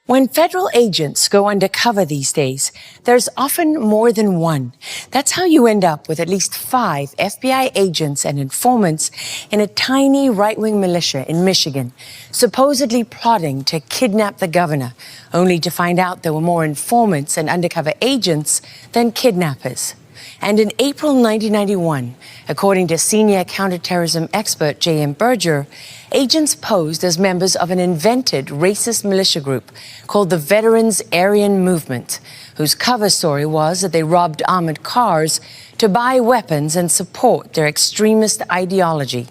When federal agents go undercover these days, there's often more than one. That's how you end up with at least 5 FBI agents and informants in a tiny right-wing militia in Michigan, supposedly plotting to kidnap the governor, only to find out there were more informants and undercover agents than kidnappers. And in April 1991, according to senior counterterrorism expert J.M. Berger, agents posed as members of an invented racist militia group called the Veterans Aryan Movement, whose cover story was that they robbed armored cars to buy weapons and support their extremist ideology.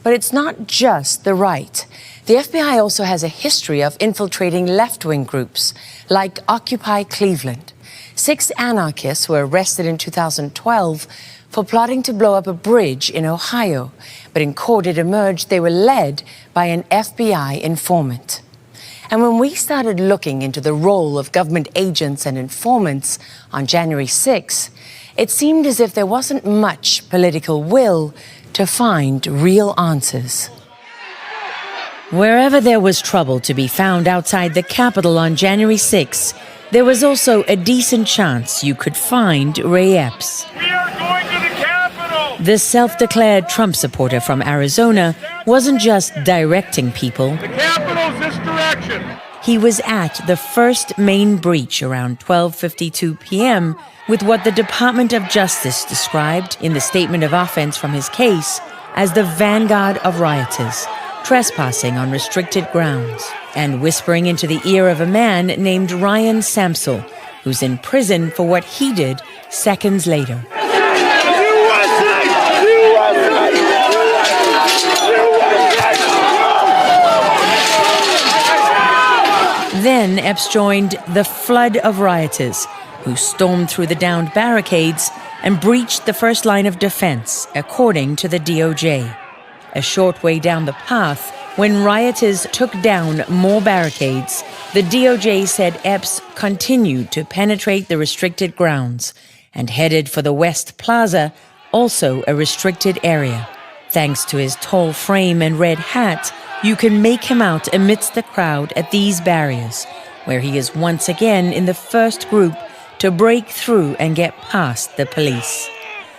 But it's not just the right. The FBI also has a history of infiltrating left-wing groups, like Occupy Cleveland. 6 anarchists were arrested in 2012 for plotting to blow up a bridge in Ohio, but in court it emerged they were led by an FBI informant. And when we started looking into the role of government agents and informants on January 6, it seemed as if there wasn't much political will to find real answers. Wherever there was trouble to be found outside the Capitol on January 6, there was also a decent chance you could find Ray Epps. We are going to the Capitol! The self-declared Trump supporter from Arizona wasn't just directing people. The Capitol's this direction. He was at the first main breach around 12:52 p.m. with what the Department of Justice described in the statement of offense from his case as the vanguard of rioters, trespassing on restricted grounds, and whispering into the ear of a man named Ryan Samsel, who's in prison for what he did seconds later. Then Epps joined the flood of rioters who stormed through the downed barricades and breached the first line of defense, according to the DOJ. A short way down the path, when rioters took down more barricades, the DOJ said Epps continued to penetrate the restricted grounds and headed for the West Plaza, also a restricted area. Thanks to his tall frame and red hat, you can make him out amidst the crowd at these barriers, where he is once again in the first group to break through and get past the police.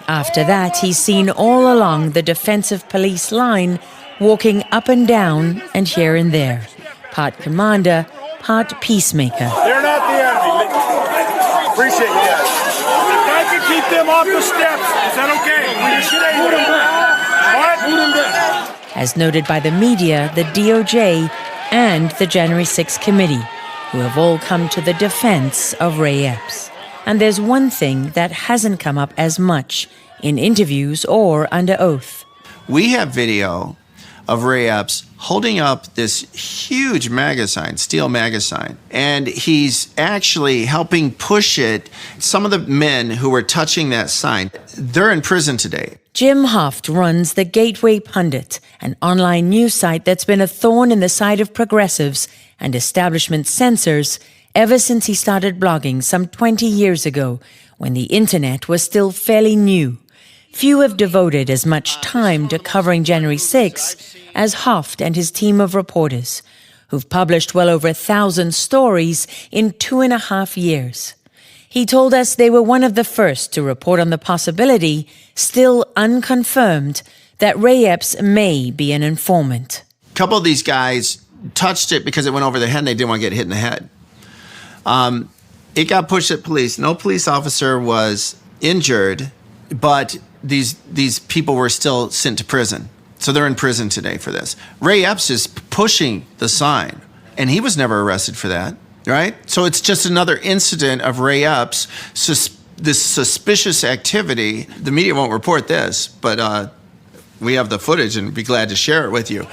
After that, he's seen all along the defensive police line, walking up and down and here and there, part commander, part peacemaker. They're not the enemy. Appreciate you guys. If I could keep them off the steps, is that okay? Will you stay with them? What? Move them down. As noted by the media, the DOJ, and the January 6 committee, who have all come to the defense of Ray Epps. And there's one thing that hasn't come up as much in interviews or under oath. We have video of Ray Epps holding up this huge MAGA sign, steel MAGA sign, and he's actually helping push it. Some of the men who were touching that sign, they're in prison today. Jim Hoft runs the Gateway Pundit, an online news site that's been a thorn in the side of progressives and establishment censors ever since he started blogging some 20 years ago, when the internet was still fairly new. Few have devoted as much time to covering January 6 as Hoft and his team of reporters, who've published well over 1,000 stories in 2.5 years. He told us they were one of the first to report on the possibility, still unconfirmed, that Ray Epps may be an informant. A couple of these guys touched it because it went over their head and they didn't want to get hit in the head. It got pushed at police. No police officer was injured, but these people were still sent to prison. So they're in prison today for this. Ray Epps is pushing the sign, and he was never arrested for that, right? So it's just another incident of Ray Epps, this suspicious activity. The media won't report this, but we have the footage and be glad to share it with you.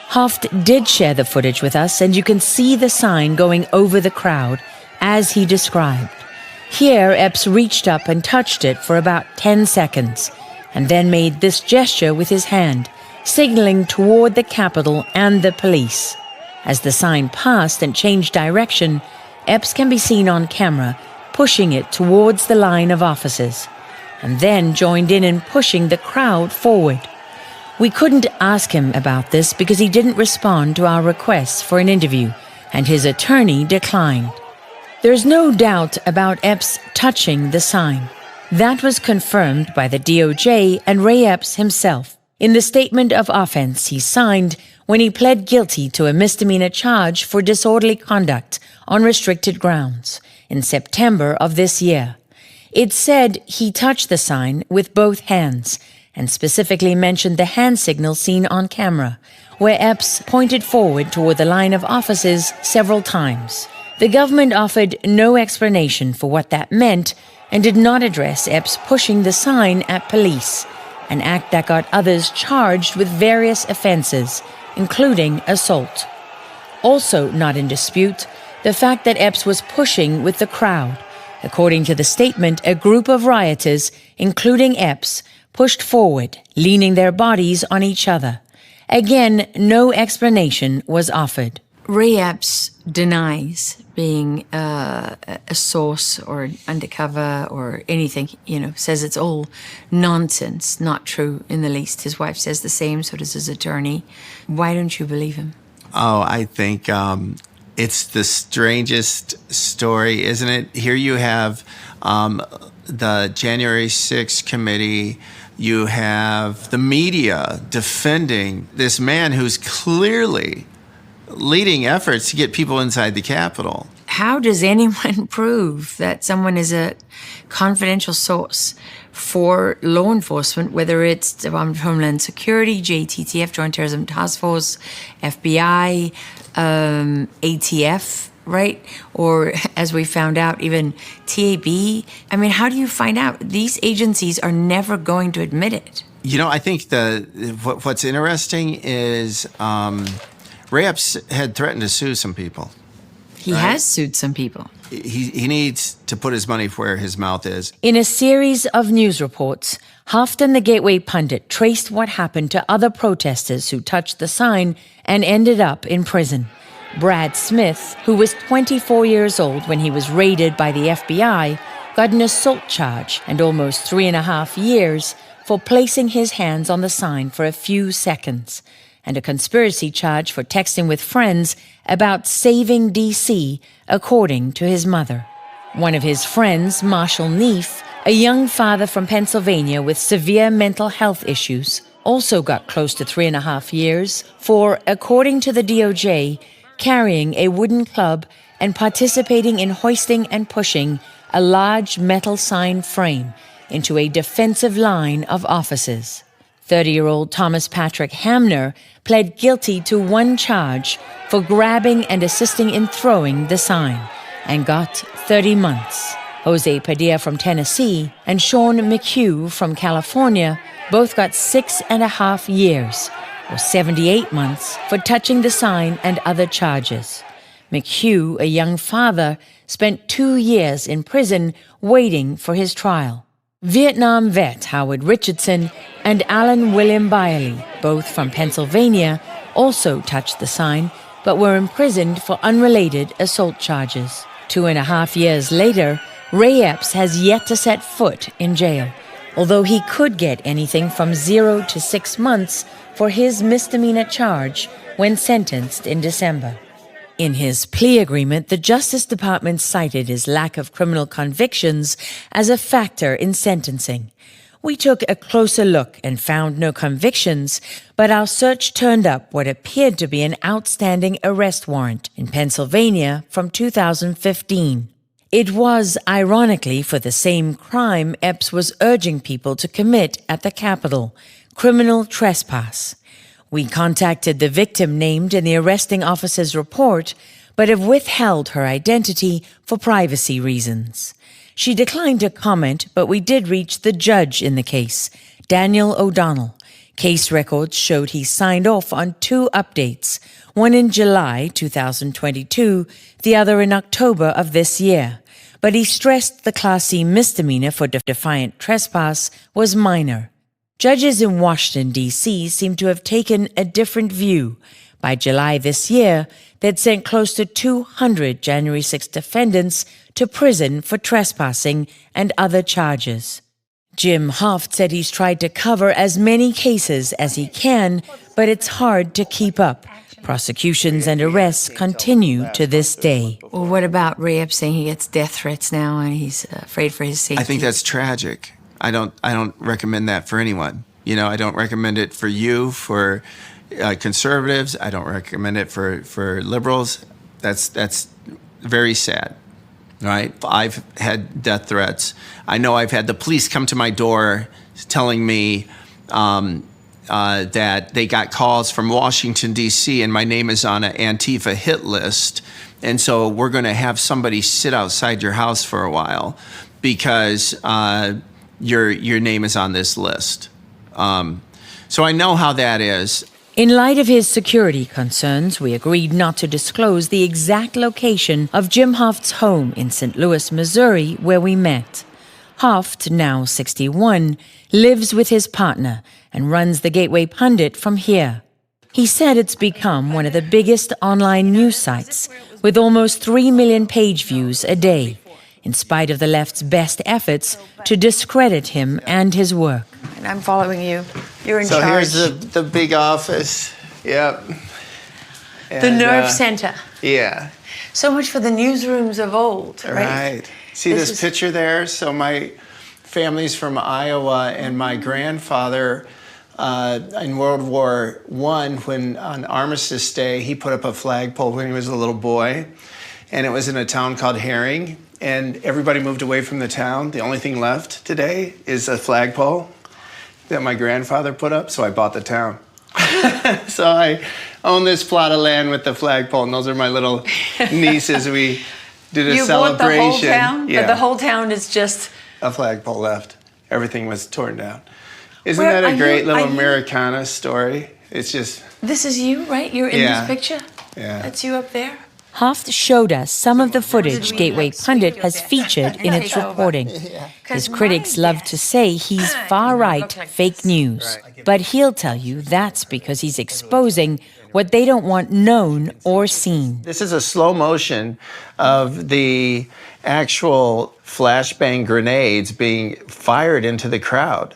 Hoft did share the footage with us, and you can see the sign going over the crowd, as he described. Here, Epps reached up and touched it for about 10 seconds, and then made this gesture with his hand, signaling toward the Capitol and the police. As the sign passed and changed direction, Epps can be seen on camera, pushing it towards the line of officers, and then joined in pushing the crowd forward. We couldn't ask him about this because he didn't respond to our requests for an interview, and his attorney declined. There's no doubt about Epps touching the sign. That was confirmed by the DOJ and Ray Epps himself in the statement of offense he signed when he pled guilty to a misdemeanor charge for disorderly conduct on restricted grounds in September of this year. It said he touched the sign with both hands and specifically mentioned the hand signal seen on camera, where Epps pointed forward toward the line of officers several times. The government offered no explanation for what that meant and did not address Epps pushing the sign at police, an act that got others charged with various offenses, including assault. Also not in dispute, the fact that Epps was pushing with the crowd. According to the statement, a group of rioters, including Epps, pushed forward, leaning their bodies on each other. Again, no explanation was offered. Ray Epps denies being a source or undercover or anything, says it's all nonsense, not true in the least. His wife says the same, so does his attorney. Why don't you believe him? Oh, I think it's the strangest story, isn't it? Here you have the January 6th committee. You have the media defending this man who's clearly leading efforts to get people inside the Capitol. How does anyone prove that someone is a confidential source for law enforcement, whether it's Department of Homeland Security, JTTF, Joint Terrorism Task Force, FBI, ATF, right? Or, as we found out, even TAB? I mean, how do you find out? These agencies are never going to admit it. I think what's interesting is Ray Epps had threatened to sue some people. He has sued some people. He needs to put his money where his mouth is. In a series of news reports, Houghton the Gateway pundit traced what happened to other protesters who touched the sign and ended up in prison. Brad Smith, who was 24 years old when he was raided by the FBI, got an assault charge and almost 3.5 years for placing his hands on the sign for a few seconds, and a conspiracy charge for texting with friends about saving D.C., according to his mother. One of his friends, Marshall Neef, a young father from Pennsylvania with severe mental health issues, also got close to 3.5 years for, according to the DOJ, carrying a wooden club and participating in hoisting and pushing a large metal sign frame into a defensive line of officers. 30-year-old Thomas Patrick Hamner pled guilty to one charge for grabbing and assisting in throwing the sign and got 30 months. Jose Padilla from Tennessee and Sean McHugh from California both got 6.5 years, or 78 months, for touching the sign and other charges. McHugh, a young father, spent 2 years in prison waiting for his trial. Vietnam vet Howard Richardson and Alan William Byerly, both from Pennsylvania, also touched the sign but were imprisoned for unrelated assault charges. 2.5 years later, Ray Epps has yet to set foot in jail, although he could get anything from 0 to 6 months for his misdemeanor charge when sentenced in December. In his plea agreement, the Justice Department cited his lack of criminal convictions as a factor in sentencing. We took a closer look and found no convictions, but our search turned up what appeared to be an outstanding arrest warrant in Pennsylvania from 2015. It was, ironically, for the same crime Epps was urging people to commit at the Capitol, criminal trespass. We contacted the victim named in the arresting officer's report, but have withheld her identity for privacy reasons. She declined to comment, but we did reach the judge in the case, Daniel O'Donnell. Case records showed he signed off on 2 updates, one in July 2022, the other in October of this year. But he stressed the Class C misdemeanor for defiant trespass was minor. Judges in Washington, D.C. seem to have taken a different view. By July this year, they'd sent close to 200 January 6 defendants to prison for trespassing and other charges. Jim Hoft said he's tried to cover as many cases as he can, but it's hard to keep up. Prosecutions and arrests continue to this day. Well, what about Ray Epps saying he gets death threats now and he's afraid for his safety? I think that's tragic. I don't recommend that for anyone. You know, I don't recommend it for you, for conservatives. I don't recommend it for liberals. That's very sad, right? I've had death threats. I know I've had the police come to my door telling me that they got calls from Washington, D.C., and my name is on an Antifa hit list. And so we're going to have somebody sit outside your house for a while because your name is on this list. So I know how that is. In light of his security concerns, we agreed not to disclose the exact location of Jim Hoft's home in St. Louis, Missouri, where we met. Hoft, now 61, lives with his partner and runs the Gateway Pundit from here. He said it's become one of the biggest online news sites, with almost 3 million page views a day, in spite of the left's best efforts to discredit him and his work. And I'm following you. You're in So charge. here's the big office. Yep. The nerve center. Yeah. So much for the newsrooms of old, right? Right. See this picture there? So my family's from Iowa, and my grandfather in World War I, when on Armistice Day, he put up a flagpole when he was a little boy, and it was in a town called Herring, and everybody moved away from the town. The only thing left today is a flagpole that my grandfather put up, so I bought the town. So I own this plot of land with the flagpole, and those are my little nieces. We did a celebration. You bought the whole town? Yeah. But the whole town is just... A flagpole left. Everything was torn down. Isn't that a great little Americana story? It's just... This is you, right? You're in this picture? Yeah. That's you up there? Hoft showed us some of the footage Gateway Pundit has featured in its reporting. His critics love to say he's far-right fake news, but he'll tell you that's because he's exposing what they don't want known or seen. This is a slow motion of the actual flashbang grenades being fired into the crowd.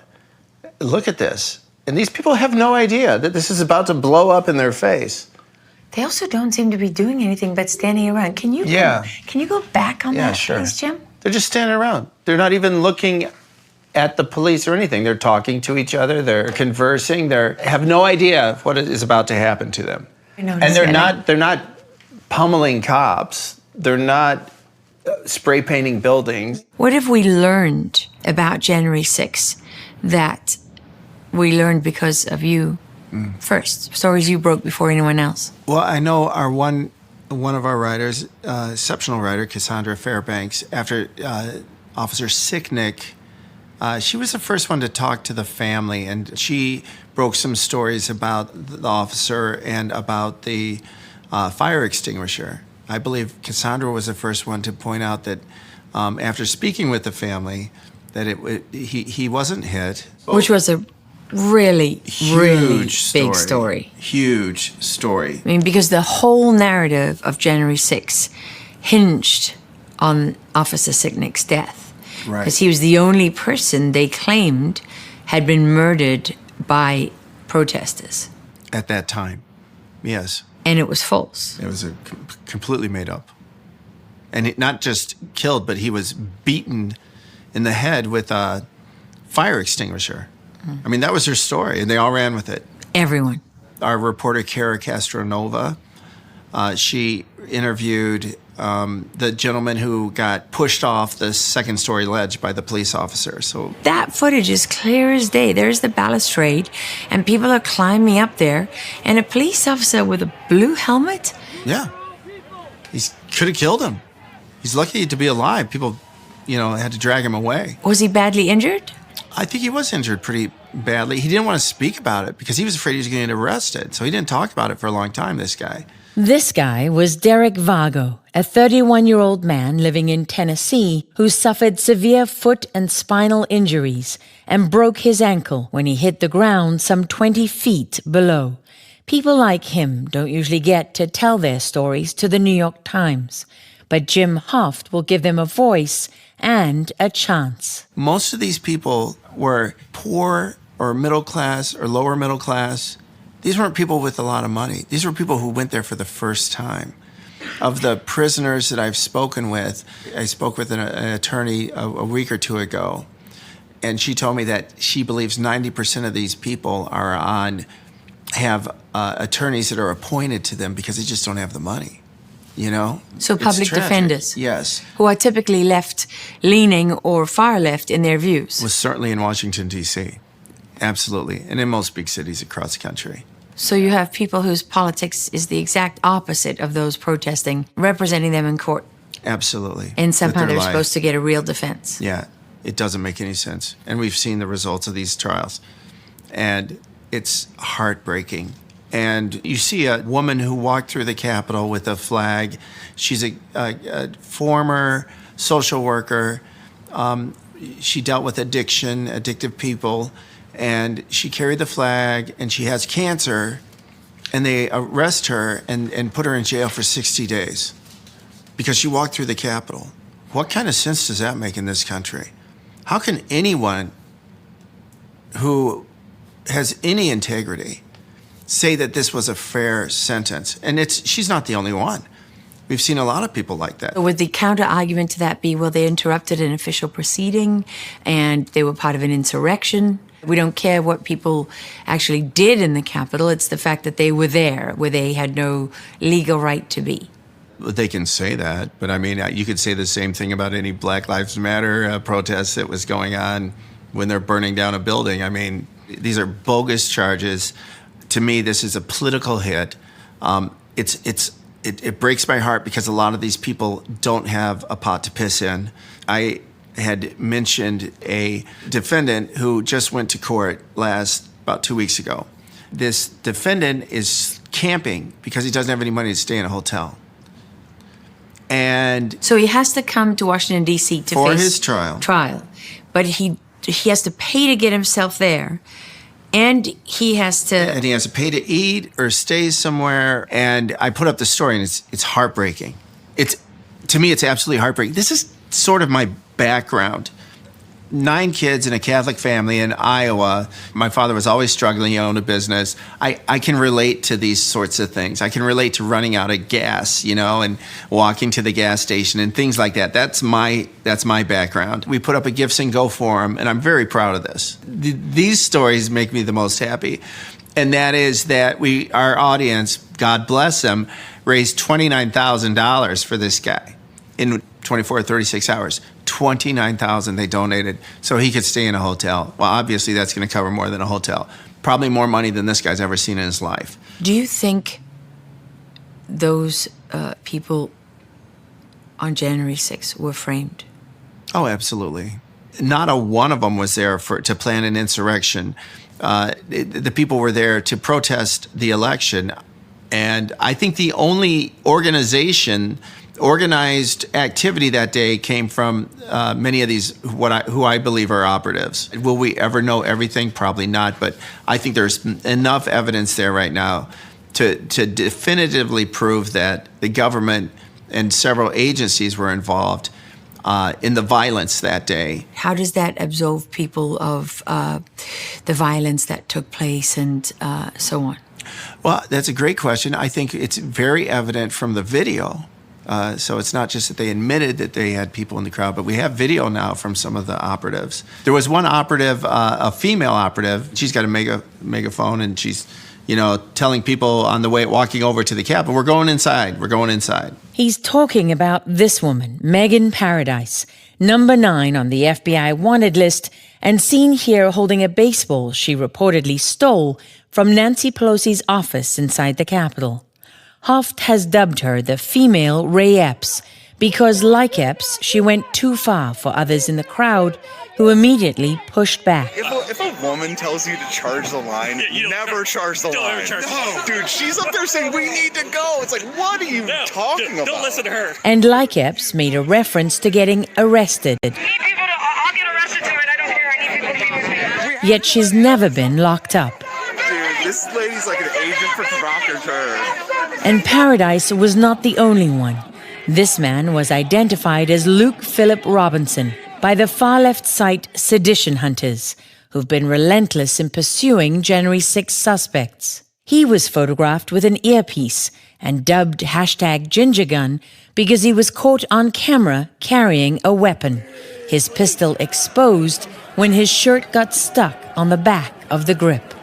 Look at this. And these people have no idea that this is about to blow up in their face. They also don't seem to be doing anything but standing around. Can you go back on that, please, Jim? They're just standing around. They're not even looking at the police or anything. They're talking to each other. They're conversing. They have no idea what is about to happen to them. And they're not pummeling cops. They're not spray painting buildings. What have we learned about January 6th that we learned because of you? First, stories you broke before anyone else. Well, I know one of our writers, exceptional writer, Cassandra Fairbanks, after Officer Sicknick, she was the first one to talk to the family, and she broke some stories about the officer and about the fire extinguisher. I believe Cassandra was the first one to point out that after speaking with the family, that he wasn't hit. Which was a really big story. Huge story. I mean, because the whole narrative of January 6th hinged on Officer Sicknick's death. Right. Because he was the only person they claimed had been murdered by protesters. At that time, yes. And it was false. It was completely made up. And not just killed, but he was beaten in the head with a fire extinguisher. I mean, that was her story, and they all ran with it. Everyone. Our reporter, Cara Castronova, she interviewed the gentleman who got pushed off the second-story ledge by the police officer. So that footage is clear as day. There's the balustrade, and people are climbing up there, and a police officer with a blue helmet? Yeah. He could have killed him. He's lucky to be alive. People, had to drag him away. Was he badly injured? I think he was injured pretty badly. He didn't want to speak about it because he was afraid he was going to get arrested. So he didn't talk about it for a long time, this guy. This guy was Derek Vago, a 31-year-old man living in Tennessee who suffered severe foot and spinal injuries and broke his ankle when he hit the ground some 20 feet below. People like him don't usually get to tell their stories to the New York Times, but Jim Hoft will give them a voice and a chance. Most of these people were poor or middle class or lower middle class These weren't people with a lot of money. These were people who went there for the first time. Of the prisoners that I've spoken with, I spoke with an attorney a week or two ago, and she told me that she believes 90% of these people have attorneys that are appointed to them because they just don't have the money, you know? So It's public tragic. defenders. Yes. Who are typically left-leaning or far-left in their views. Was certainly in Washington, D.C. Absolutely. And in most big cities across the country. So you have people whose politics is the exact opposite of those protesting, representing them in court. Absolutely. And somehow With their they're life. supposed to get a real defense. Yeah, it doesn't make any sense. And we've seen the results of these trials. And it's heartbreaking. And you see a woman who walked through the Capitol with a flag. She's a former social worker. She dealt with addictive people. And she carried the flag, and she has cancer, and they arrest her and put her in jail for 60 days because she walked through the Capitol. What kind of sense does that make in this country? How can anyone who has any integrity say that this was a fair sentence? And she's not the only one. We've seen a lot of people like that. Would the counter-argument to that be, well, they interrupted an official proceeding, and they were part of an insurrection? We don't care what people actually did in the Capitol. It's the fact that they were there, where they had no legal right to be. They can say that, but I mean, you could say the same thing about any Black Lives Matter protest that was going on when they're burning down a building. I mean, these are bogus charges. To me, this is a political hit. It breaks my heart because a lot of these people don't have a pot to piss in. I had mentioned a defendant who just went to court about 2 weeks ago. This defendant is camping because he doesn't have any money to stay in a hotel. And so he has to come to Washington, D.C. to for face his trial. But he has to pay to get himself there. And he has to pay to eat or stay somewhere. And I put up the story, and it's heartbreaking. To me, it's absolutely heartbreaking. This is sort of my background. 9 kids in a Catholic family in Iowa. My father was always struggling. He owned a business. I can relate to these sorts of things. I can relate to running out of gas, and walking to the gas station and things like that. That's my background. We put up a Gifts and Go forum, and I'm very proud of this. These stories make me the most happy. And that is that our audience, God bless them, raised $29,000 for this guy in 24 or 36 hours. $29,000 they donated so he could stay in a hotel. Well, obviously that's going to cover more than a hotel. Probably more money than this guy's ever seen in his life. Do you think those people on January 6th were framed? Oh, absolutely. Not a one of them was there to plan an insurrection. The people were there to protest the election. And I think the only organized activity that day came from many of these who I believe are operatives. Will we ever know everything? Probably not, but I think there's enough evidence there right now to definitively prove that the government and several agencies were involved in the violence that day. How does that absolve people of the violence that took place and so on? Well, that's a great question. I think it's very evident from the video. So it's not just that they admitted that they had people in the crowd, but we have video now from some of the operatives. There was one operative, a female operative. She's got a megaphone, and she's, telling people on the way, walking over to the Capitol, we're going inside. We're going inside. He's talking about this woman, Megan Paradise, number 9 on the FBI wanted list, and seen here holding a baseball she reportedly stole from Nancy Pelosi's office inside the Capitol. Hoft has dubbed her the female Ray Epps because, like Epps, she went too far for others in the crowd who immediately pushed back. If a woman tells you to charge the line, never charge the line. No, dude, she's up there saying, we need to go. It's like, what are you talking about? Don't listen to her. And like Epps, made a reference to getting arrested. I'll get arrested too, and I don't care. I need people to be with me. Yet she's never been locked up. Dude, this lady's like an agent for provocateur. And Paradise was not the only one. This man was identified as Luke Philip Robinson by the far-left site Sedition Hunters, who've been relentless in pursuing January 6 suspects. He was photographed with an earpiece and dubbed #GingerGun because he was caught on camera carrying a weapon, his pistol exposed when his shirt got stuck on the back of the grip.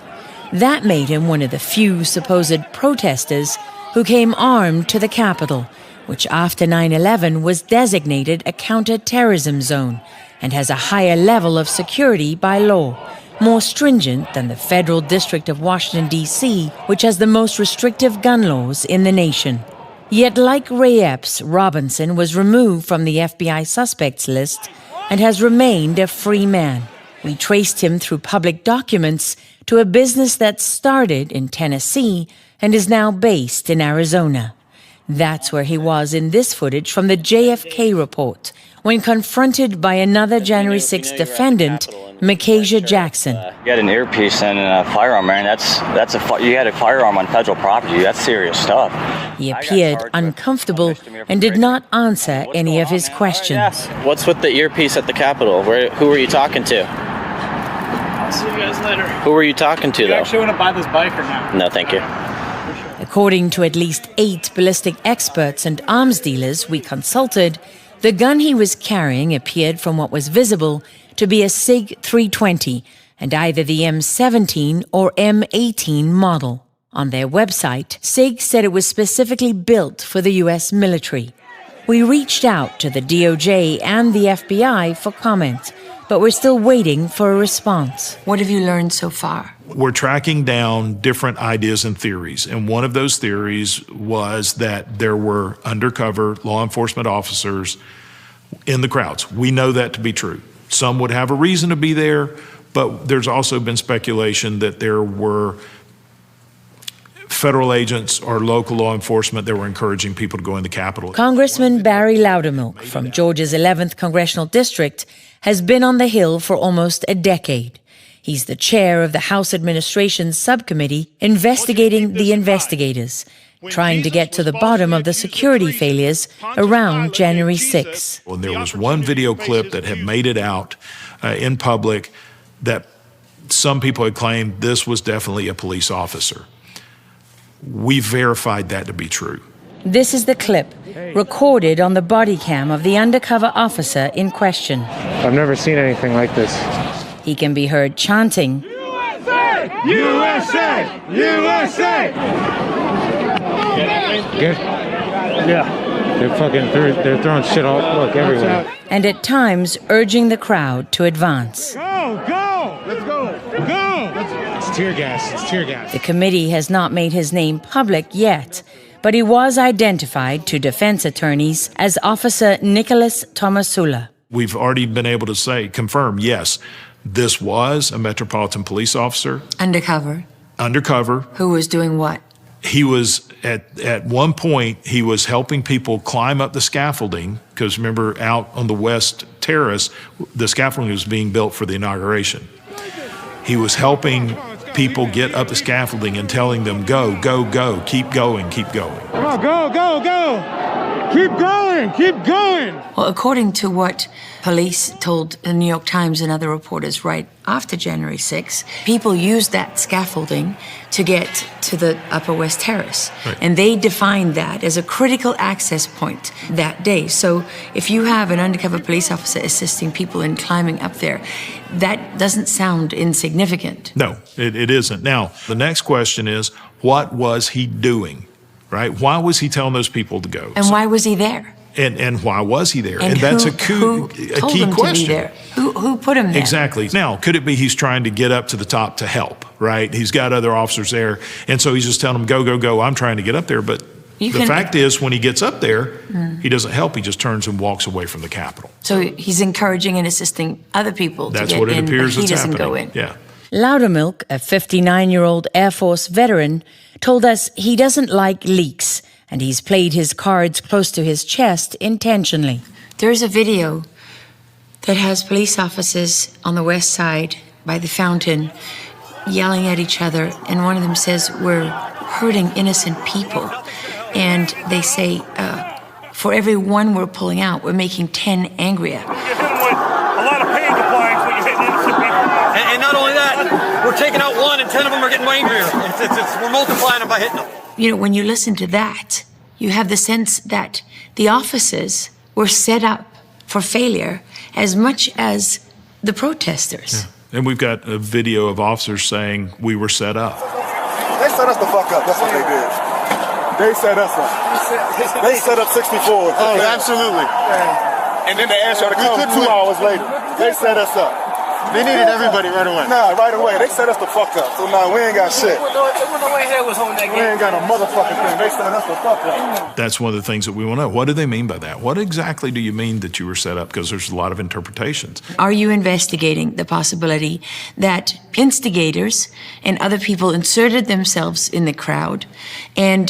That made him one of the few supposed protesters who came armed to the Capitol, which after 9/11 was designated a counter-terrorism zone and has a higher level of security by law, more stringent than the Federal District of Washington, D.C., which has the most restrictive gun laws in the nation. Yet like Ray Epps, Robinson was removed from the FBI suspects list and has remained a free man. We traced him through public documents to a business that started in Tennessee and is now based in Arizona. That's where he was in this footage from the JFK report when confronted by another January 6th defendant, Micaiah Jackson. You had an earpiece and a firearm, man. You had a firearm on federal property. That's serious stuff. He appeared uncomfortable and did not answer any of his questions. What's with the earpiece at the Capitol? Who were you talking to? I'll see you guys later. Who were you talking to, You though? actually want to buy this bike or not? No, thank you. According to at least 8 ballistic experts and arms dealers we consulted, the gun he was carrying appeared from what was visible to be a SIG 320 and either the M17 or M18 model. On their website, SIG said it was specifically built for the U.S. military. We reached out to the DOJ and the FBI for comment, but we're still waiting for a response. What have you learned so far? We're tracking down different ideas and theories, and one of those theories was that there were undercover law enforcement officers in the crowds. We know that to be true. Some would have a reason to be there, but there's also been speculation that there were federal agents or local law enforcement that were encouraging people to go in the Capitol. Congressman Barry Loudermilk from Georgia's 11th Congressional District has been on the Hill for almost a decade. He's the chair of the House Administration's subcommittee investigating the investigators, trying to get to the bottom of the security failures around January 6. And there was one video clip that had made it out in public that some people had claimed this was definitely a police officer. We verified that to be true. This is the clip recorded on the body cam of the undercover officer in question. I've never seen anything like this. He can be heard chanting, USA! USA! USA! Good? Yeah. They're throwing shit all, look, everywhere. and at times urging the crowd to advance. Go! Go! Let's go! Go! It's tear gas. It's tear gas. The committee has not made his name public yet, but he was identified to defense attorneys as Officer Nicholas Tomasula. We've already been able to confirm, yes, this was a Metropolitan Police officer. Undercover. Who was doing what? He was, at one point, he was helping people climb up the scaffolding, because remember, out on the West Terrace, the scaffolding was being built for the inauguration. He was helping people get up the scaffolding and telling them, go, go, go, keep going, keep going. Come on, go, go, go! Keep going, keep going! Well, according to what police told the New York Times and other reporters right after January 6th, people used that scaffolding to get to the Upper West Terrace. Right. And they defined that as a critical access point that day. So if you have an undercover police officer assisting people in climbing up there, that doesn't sound insignificant. No, it isn't. Now, the next question is, what was he doing, right? Why was he telling those people to go? And why was he there? And why was he there? And that's who a told key him question. to be there? Who put him there? Exactly. Now, could it be he's trying to get up to the top to help, right? He's got other officers there, and so he's just telling them, go, go, go, I'm trying to get up there. But the fact is, when he gets up there, he doesn't help. He just turns and walks away from the Capitol. So he's encouraging and assisting other people That's to get what it in, appears but he that's doesn't happening. go in. Yeah. Loudermilk, a 59-year-old Air Force veteran, told us he doesn't like leaks, and he's played his cards close to his chest intentionally. There's a video that has police officers on the west side by the fountain yelling at each other, and one of them says, "We're hurting innocent people." And they say, for every one we're pulling out, we're making 10 angrier. You're hitting with a lot of pain compliance when you're hitting innocent people. And not only that, we're taking out one and and 10 of them are getting angrier. We're multiplying them by hitting them. You know, when you listen to that, you have the sense that the officers were set up for failure as much as the protesters. Yeah. And we've got a video of officers saying we were set up. They set us the fuck up. That's what they did. They set us up. They set up 64. Oh, absolutely. And then they asked y'all to come 2 hours later. They set us up. They needed everybody right away. Nah, right away. They set us the fuck up. So nah, we ain't got shit. No way hell was on that game. We ain't got a motherfucking thing. They set us the fuck up. That's one of the things that we want to know. What do they mean by that? What exactly do you mean that you were set up? Because there's a lot of interpretations. Are you investigating the possibility that instigators and other people inserted themselves in the crowd and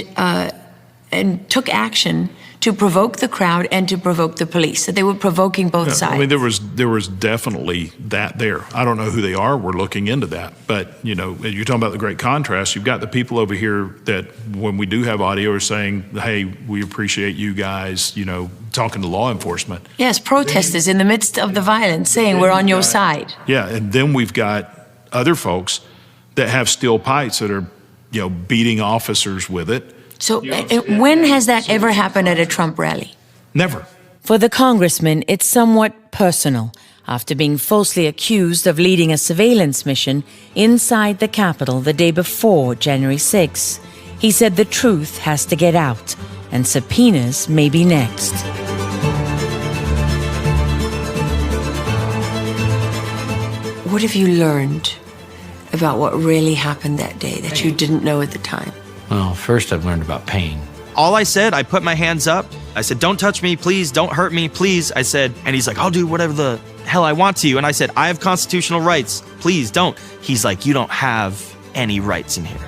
took action to provoke the crowd and to provoke the police, that they were provoking both sides? I mean, there was definitely that there. I don't know who they are. We're looking into that. But, you know, you're talking about the great contrast. You've got the people over here that when we do have audio are saying, hey, we appreciate you guys, you know, talking to law enforcement. Yes, protesters in the midst of the violence saying we're on your side. Yeah, and then we've got other folks that have steel pipes that are, you know, beating officers with it. So when has that ever happened at a Trump rally? Never. For the congressman, it's somewhat personal. After being falsely accused of leading a surveillance mission inside the Capitol the day before January 6, he said the truth has to get out, and subpoenas may be next. What have you learned about what really happened that day that you didn't know at the time? Well, first I've learned about pain. All I said, I put my hands up. I said, don't touch me, please. Don't hurt me, please. I said, and he's like, I'll do whatever the hell I want to you. And I said, I have constitutional rights. Please don't. He's like, you don't have any rights in here.